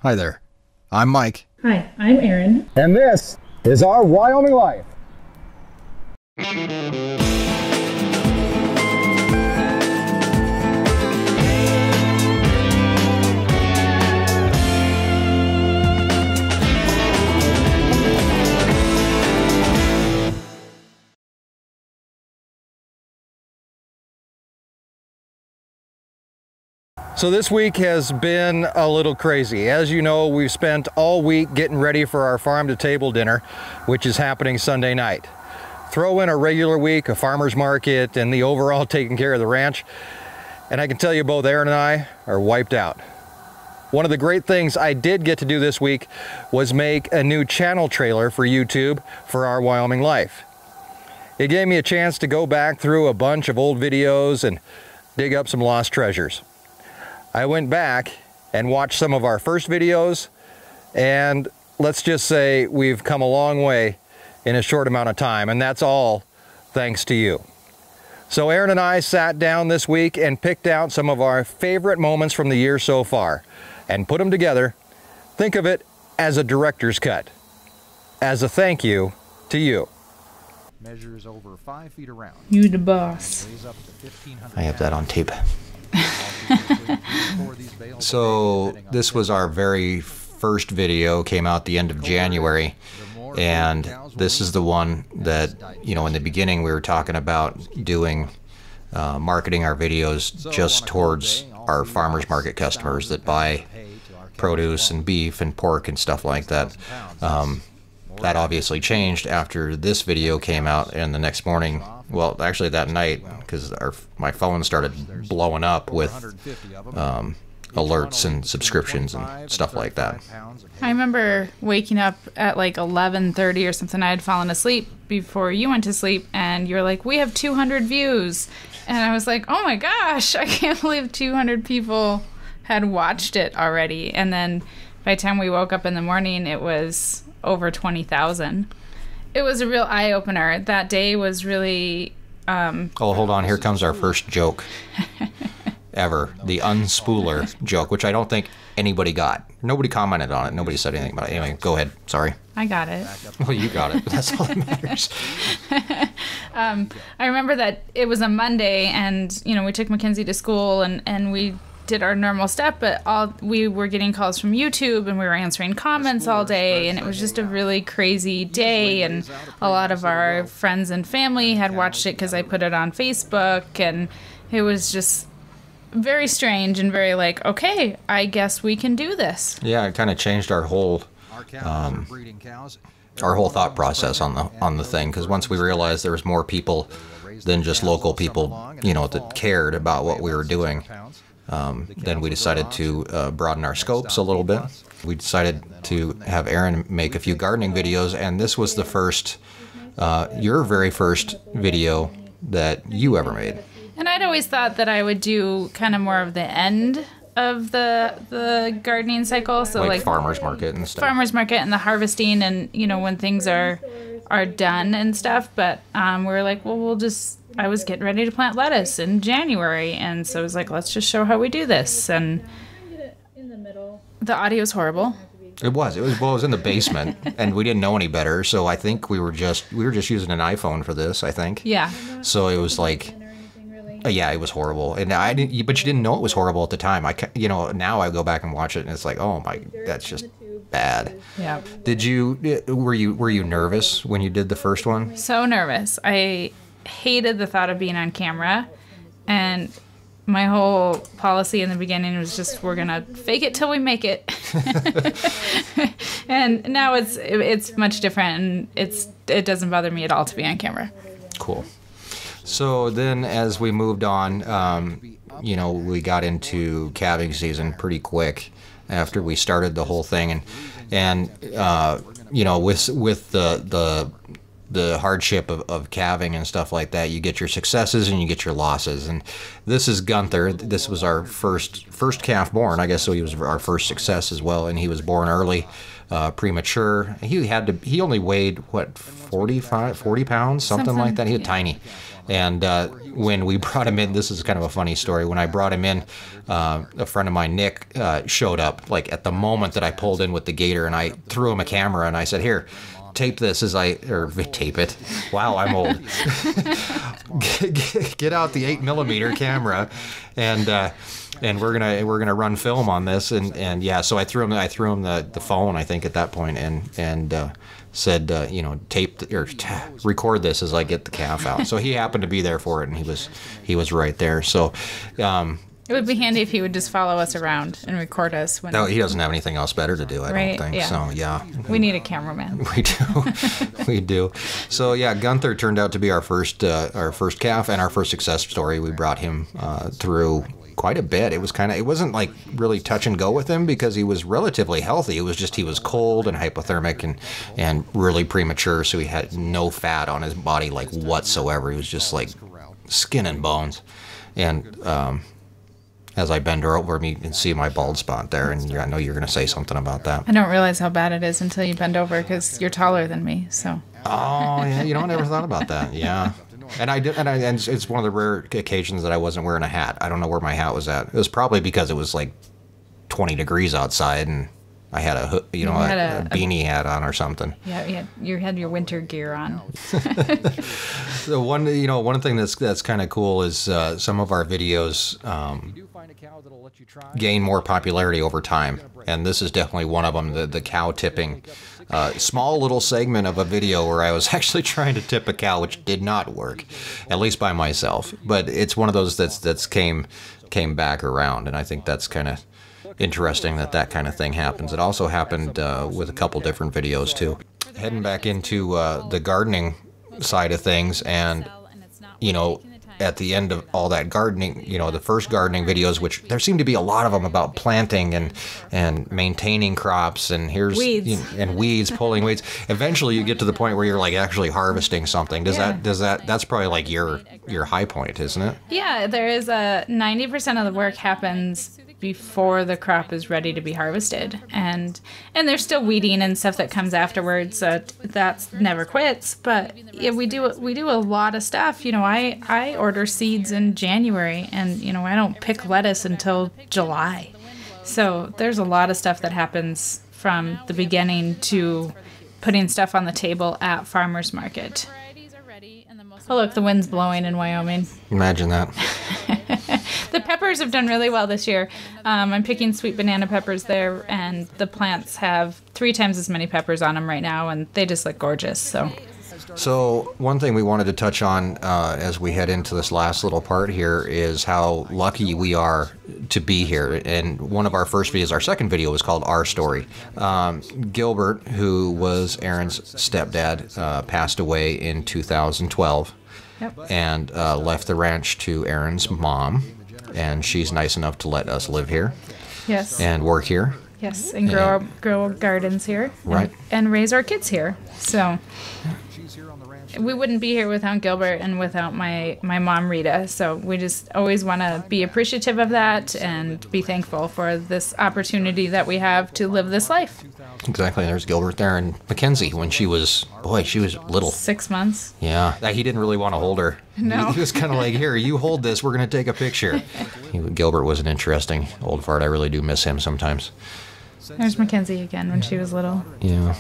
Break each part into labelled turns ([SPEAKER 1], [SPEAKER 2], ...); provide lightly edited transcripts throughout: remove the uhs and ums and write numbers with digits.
[SPEAKER 1] Hi there, I'm Mike.
[SPEAKER 2] Hi, I'm Erin.
[SPEAKER 3] And this is Our Wyoming Life.
[SPEAKER 1] So this week has been a little crazy. As you know, we've spent all week getting ready for our farm to table dinner, which is happening Sunday night. Throw in a regular week, a farmer's market, and the overall taking care of the ranch, and I can tell you both Erin and I are wiped out. One of the great things I did get to do this week was make a new channel trailer for YouTube for Our Wyoming Life. It gave me a chance to go back through a bunch of old videos and dig up some lost treasures. I went back and watched some of our first videos, and let's just say we've come a long way in a short amount of time, and that's all thanks to you. So Erin and I sat down this week and picked out some of our favorite moments from the year so far and put them together. Think of it as a director's cut, as a thank you to you. Measures over 5 feet around.
[SPEAKER 2] You the boss.
[SPEAKER 4] I have that on tape. So this was our very first video, came out the end of January, and this is the one that, you know, in the beginning we were talking about doing marketing our videos just towards our farmers market customers that buy produce and beef and pork and stuff like that. That obviously changed after this video came out, and the next morning, well, actually that night, because my phone started blowing up with alerts and subscriptions and stuff like that.
[SPEAKER 2] I remember waking up at like 11:30 or something. I had fallen asleep before you went to sleep, and you were like, we have 200 views. And I was like, oh my gosh, I can't believe 200 people had watched it already. And then by the time we woke up in the morning, it was over 20,000. It was a real eye-opener. That day was really...
[SPEAKER 4] Oh, hold on. Here comes our first joke ever. The unspooler joke, which I don't think anybody got. Nobody commented on it. Nobody said anything about it. Anyway, go ahead. Sorry.
[SPEAKER 2] I got it.
[SPEAKER 4] Well, you got it. That's all that matters.
[SPEAKER 2] I remember that it was a Monday, and, you know, we took Mackenzie to school, and we did our normal stuff, but we were getting calls from YouTube, and we were answering comments all day, and it was just a really crazy day, and a lot of our friends and family had watched it because I put it on Facebook, and it was just very strange and very like, okay, I guess we can do this.
[SPEAKER 4] Yeah, it kind of changed our whole thought process on the thing, because once we realized there was more people than just local people, you know, that cared about what we were doing. Then we decided to broaden our scopes a little bit. We decided to have Erin make a few gardening videos, and this was the first, your very first video that you ever made.
[SPEAKER 2] And I'd always thought that I would do kind of more of the end of the gardening cycle, so like
[SPEAKER 4] farmers market and stuff.
[SPEAKER 2] Farmers market and the harvesting, and, you know, when things are done and stuff. But we were like, well, I was getting ready to plant lettuce in January, and so I was like, let's just show how we do this. And the audio is horrible.
[SPEAKER 4] It was in the basement, and we didn't know any better, so I think we were just using an iPhone for this, I think.
[SPEAKER 2] Yeah.
[SPEAKER 4] So it was like, yeah, it was horrible, and but you didn't know it was horrible at the time. You know, now I go back and watch it, and it's like, oh my, that's just bad.
[SPEAKER 2] Yeah.
[SPEAKER 4] Were you nervous when you did the first one?
[SPEAKER 2] So nervous. I hated the thought of being on camera, and my whole policy in the beginning was just, we're gonna fake it till we make it. And now it's much different, and it doesn't bother me at all to be on camera.
[SPEAKER 4] Cool. So then as we moved on, you know, we got into calving season pretty quick after we started the whole thing, and you know, with the hardship of calving and stuff like that, you get your successes and you get your losses. And this is Gunther. This was our first calf born, I guess, so he was our first success as well, and he was born early. premature. He only weighed, what, 40 pounds, something like that. He was tiny. And when we brought him in, this is kind of a funny story. When I brought him in, a friend of mine, Nick, showed up like at the moment that I pulled in with the gator, and I threw him a camera and I said, "Here, tape this tape it. Wow, I'm old. get out the 8mm camera, and we're gonna run film on this." And yeah, so I threw him the phone, I think, at that point, and said, record this as I get the calf out. So he happened to be there for it, and he was right there. So
[SPEAKER 2] it would be handy if he would just follow us around and record us.
[SPEAKER 4] No, he doesn't have anything else better to do, I don't think.
[SPEAKER 2] Yeah.
[SPEAKER 4] So yeah,
[SPEAKER 2] we need a cameraman.
[SPEAKER 4] We do. So yeah, Gunther turned out to be our first calf and our first success story. We brought him through quite a bit. It wasn't like really touch and go with him because he was relatively healthy. It was just he was cold and hypothermic and really premature, so he had no fat on his body like whatsoever. He was just like skin and bones. And as I bend her over, you can see my bald spot there, and I know you're going to say something about that.
[SPEAKER 2] I don't realize how bad it is until you bend over because you're taller than me. So.
[SPEAKER 4] Oh yeah, I never thought about that. Yeah. And it's one of the rare occasions that I wasn't wearing a hat. I don't know where my hat was at. It was probably because it was like 20 degrees outside, and I had a beanie hat on or something.
[SPEAKER 2] Yeah, you had your winter gear on.
[SPEAKER 4] So one thing that's kind of cool is some of our videos gain more popularity over time, and this is definitely one of them. The cow tipping. Small little segment of a video where I was actually trying to tip a cow, which did not work, at least by myself. But it's one of those that's came back around, and I think that's kind of interesting that kind of thing happens. It also happened with a couple different videos too. Heading back into the gardening side of things, and at the end of all that gardening, the first gardening videos, which there seem to be a lot of them about planting and maintaining crops, and weeds, pulling weeds. Eventually you get to the point where you're like actually harvesting something. That's probably like your high point, isn't it? Yeah,
[SPEAKER 2] there is 90% of the work happens before the crop is ready to be harvested, and there's still weeding and stuff that comes afterwards, so that's never quits. But yeah, we do a lot of stuff. I order seeds in January, and I don't pick lettuce until July. So there's a lot of stuff that happens from the beginning to putting stuff on the table at farmers market. Oh look, the wind's blowing in Wyoming.
[SPEAKER 4] Imagine that.
[SPEAKER 2] The peppers have done really well this year. I'm picking sweet banana peppers there, and the plants have 3 times as many peppers on them right now, and they just look gorgeous. So
[SPEAKER 4] one thing we wanted to touch on as we head into this last little part here is how lucky we are to be here. And one of our first videos, our second video, was called Our Story. Gilbert, who was Erin's stepdad, passed away in 2012.
[SPEAKER 2] Yep.
[SPEAKER 4] And left the ranch to Erin's mom, and she's nice enough to let us live here.
[SPEAKER 2] Yes.
[SPEAKER 4] And work here.
[SPEAKER 2] Yes, and grow gardens here.
[SPEAKER 4] Right.
[SPEAKER 2] And raise our kids here. So we wouldn't be here without Gilbert and without my mom, Rita. So we just always want to be appreciative of that and be thankful for this opportunity that we have to live this life.
[SPEAKER 4] Exactly. There's Gilbert there, and Mackenzie when she was little.
[SPEAKER 2] 6 months.
[SPEAKER 4] Yeah. He didn't really want to hold her.
[SPEAKER 2] No.
[SPEAKER 4] He was kind of like, here, you hold this. We're going to take a picture. Gilbert was an interesting old fart. I really do miss him sometimes.
[SPEAKER 2] There's Mackenzie again when she was little.
[SPEAKER 4] Yeah.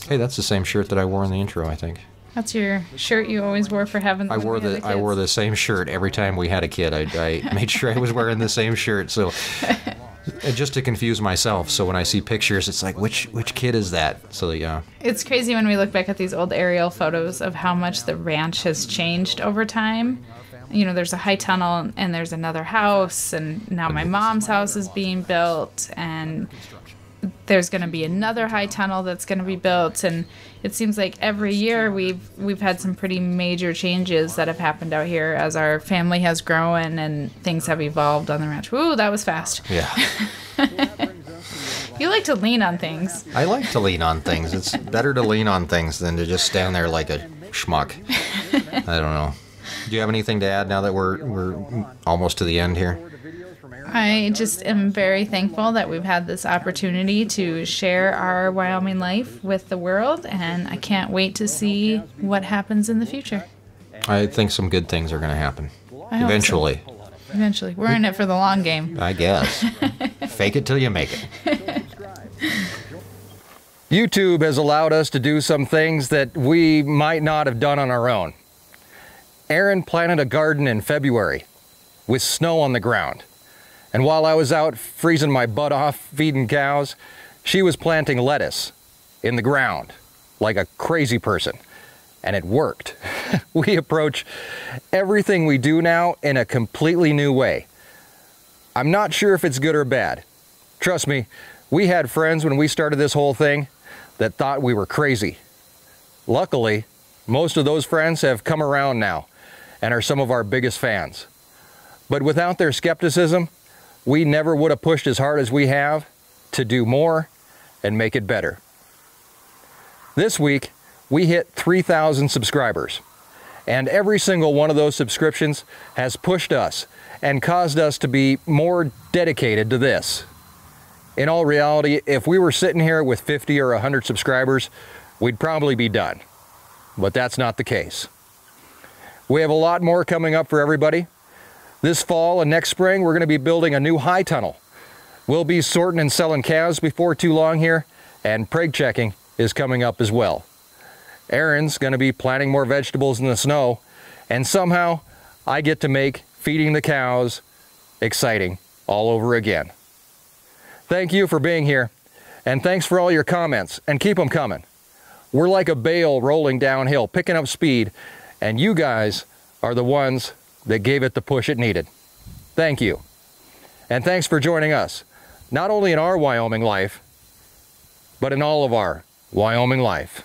[SPEAKER 4] Hey, that's the same shirt that I wore in the intro, I think.
[SPEAKER 2] That's your shirt you always wore for having.
[SPEAKER 4] I wore the same shirt every time we had a kid. I made sure I was wearing the same shirt, so just to confuse myself. So when I see pictures, it's like, which kid is that? So yeah.
[SPEAKER 2] It's crazy when we look back at these old aerial photos of how much the ranch has changed over time. There's a high tunnel and there's another house, and now my mom's house is being built, and there's going to be another high tunnel that's going to be built, and it seems like every year we've had some pretty major changes that have happened out here as our family has grown and things have evolved on the ranch. Ooh, that was fast.
[SPEAKER 4] Yeah.
[SPEAKER 2] You like to lean on things.
[SPEAKER 4] I like to lean on things. It's better to lean on things than to just stand there like a schmuck. I don't know. Do you have anything to add now that we're almost to the end here?
[SPEAKER 2] I just am very thankful that we've had this opportunity to share our Wyoming life with the world, and I can't wait to see what happens in the future.
[SPEAKER 4] I think some good things are going to happen.
[SPEAKER 2] I hope so.
[SPEAKER 4] Eventually.
[SPEAKER 2] Eventually. We're in it for the long game.
[SPEAKER 4] I guess. Fake it till you make it.
[SPEAKER 1] YouTube has allowed us to do some things that we might not have done on our own. Erin planted a garden in February with snow on the ground. And while I was out freezing my butt off feeding cows, she was planting lettuce in the ground like a crazy person. And it worked. We approach everything we do now in a completely new way. I'm not sure if it's good or bad. Trust me, we had friends when we started this whole thing that thought we were crazy. Luckily, most of those friends have come around now and are some of our biggest fans. But without their skepticism, we never would have pushed as hard as we have to do more and make it better. This week, we hit 3,000 subscribers, and every single one of those subscriptions has pushed us and caused us to be more dedicated to this. In all reality, if we were sitting here with 50 or 100 subscribers, we'd probably be done. But that's not the case. We have a lot more coming up for everybody. This fall and next spring, we're going to be building a new high tunnel. We'll be sorting and selling calves before too long here, and preg checking is coming up as well. Erin's going to be planting more vegetables in the snow, and somehow I get to make feeding the cows exciting all over again. Thank you for being here, and thanks for all your comments, and keep them coming. We're like a bale rolling downhill, picking up speed, and you guys are the ones that gave it the push it needed. Thank you. And thanks for joining us, not only in our Wyoming life, but in all of our Wyoming life.